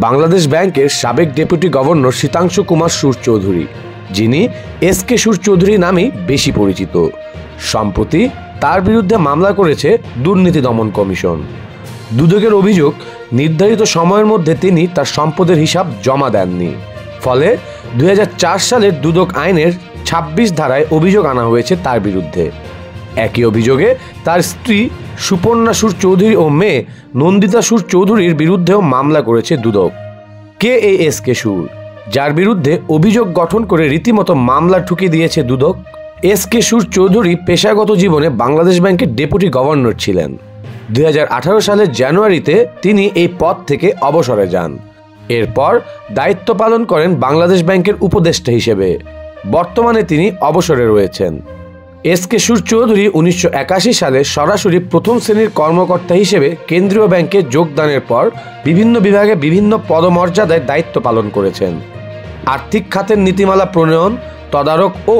বাংলাদেশ ব্যাংকের সাবেক deputy governor Sitanshu Kumar সুর চৌধুরী, যিনি এস.কে সুর চৌধুরী নামেই বেশি পরিচিত। সম্প্রতি তার বিরুদ্ধে মামলা করেছে দুর্নীতি দমন কমিশন। দুদকের অভিযোগ, নির্ধারিত সময়ের মধ্যে তিনি তার সম্পদের হিসাব জমা দেননি। ফলে 2004 সালের দুদক আইনের 26 ধারায় অভিযোগ আনা হয়েছে তার বিরুদ্ধে। একই অভিযোগে তার স্ত্রী সুপর্ণা সুর চৌধুরী ও মেয়ে নন্দিতা সুর চৌধুরীর বিরুদ্ধেও মামলা করেছে দুদক। কে এই এস.কে সুর, যার বিরুদ্ধে অভিযোগ গঠন করে রীতিমতো মামলা ঠুকে দিয়েছে দুদক? এস.কে সুর চৌধুরী পেশাগত জীবনে বাংলাদেশ ব্যাংকের ডেপুটি গভর্নর ছিলেন। 2018 সালের জানুয়ারিতে তিনি এই পদ থেকে অবসরে যান। এরপর দায়িত্ব পালন করেন বাংলাদেশ ব্যাংকের উপদেষ্টা হিসেবে। বর্তমানে তিনি অবসরে রয়েছেন। এস.কে সুর চৌধুরী 1981 সালে সরাসরি প্রথম শ্রেণীর কর্মকর্তা হিসেবে কেন্দ্রীয় ব্যাংকে যোগদানের পর বিভিন্ন বিভাগে বিভিন্ন পদমর্যাদায় দায়িত্ব পালন করেছেন। আর্থিক খাতের নীতিমালা প্রণয়ন, তদারক ও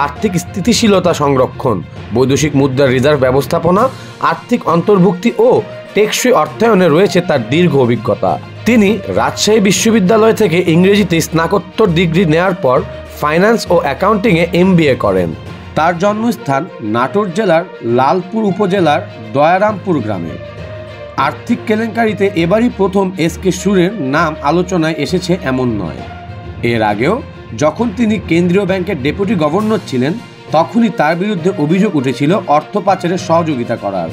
আর্থিক স্থিতিশীলতা সংরক্ষণ, বৈদেশিক মুদ্রার রিজার্ভ ব্যবস্থাপনা, আর্থিক অন্তর্ভুক্তি ও টেকসই অর্থায়নে রয়েছে তার দীর্ঘ অভিজ্ঞতা। তিনি রাজশাহী বিশ্ববিদ্যালয় থেকে ইংরেজিতে স্নাতকোত্তর ডিগ্রি নেয়ার পর ফাইন্যান্স ও অ্যাকাউন্টিংয়ে MBA করেন। তার জন্মস্থান নাটোর জেলার লালপুর উপজেলার দয়ারামপুর গ্রামে। আর্থিক কেলেঙ্কারিতে এবারই প্রথম এস.কে সুরের নাম আলোচনায় এসেছে এমন নয়। এর আগেও যখন তিনি কেন্দ্রীয় ব্যাংকের ডেপুটি গভর্নর ছিলেন, তখনই তার বিরুদ্ধে অভিযোগ উঠেছিল অর্থ পাচারে সহযোগিতা করার।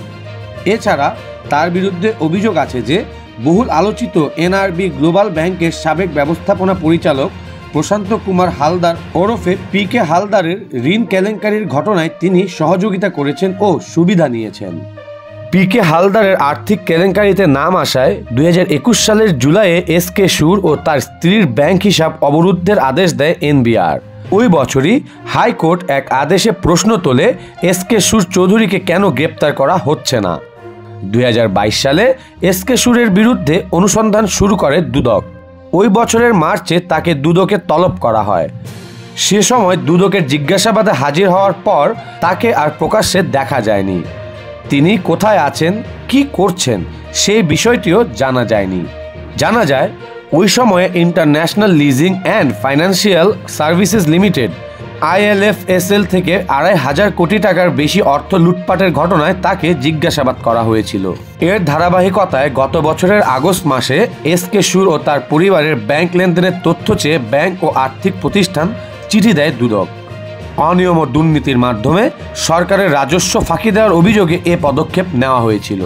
এছাড়া তার বিরুদ্ধে অভিযোগ আছে যে বহুল আলোচিত NRB গ্লোবাল ব্যাংকের সাবেক ব্যবস্থাপনা পরিচালক প্রশান্ত কুমার হালদার ওরফে PK হালদারের ঋণ কেলেঙ্কারির ঘটনায় তিনি সহযোগিতা করেছেন ও সুবিধা নিয়েছেন। PK হালদারের আর্থিক কেলেঙ্কারিতে নাম আসায় 2021 সালের জুলাইয়ে এস.কে সুর ও তার স্ত্রীর ব্যাংক হিসাব অবরুদ্ধের আদেশ দেয় NBR। ওই বছরই হাইকোর্ট এক আদেশে প্রশ্ন তোলে এস.কে সুর চৌধুরীকে কেন গ্রেপ্তার করা হচ্ছে না। 2022 সালে এস.কে সুরের বিরুদ্ধে অনুসন্ধান শুরু করে দুদক। ওই বছরের মার্চে তাকে দুদকে তলব করা হয়। সে সময় দুদকের জিজ্ঞাসাবাদে হাজির হওয়ার পর তাকে আর প্রকাশ্যে দেখা যায়নি। তিনি কোথায় আছেন, কি করছেন, সেই বিষয়টিও জানা যায়নি। জানা যায় ওই সময়ে international leasing and financial services limited ILFSL থেকে 2,500 কোটি টাকার বেশি অর্থ লুটপাটের ঘটনায় তাকে জিজ্ঞাসাবাদ করা হয়েছিল। এর ধারাবাহিকতায় গত বছরের আগস্ট মাসে এস.কে সুর ও তার পরিবারের ব্যাংক লেনদেনের তথ্য চেয়ে ব্যাংক ও আর্থিক প্রতিষ্ঠান চিঠি দেয় দুদক। অনিয়ম ও দুর্নীতির মাধ্যমে সরকারের রাজস্ব ফাঁকি দেওয়ার অভিযোগে এ পদক্ষেপ নেওয়া হয়েছিল।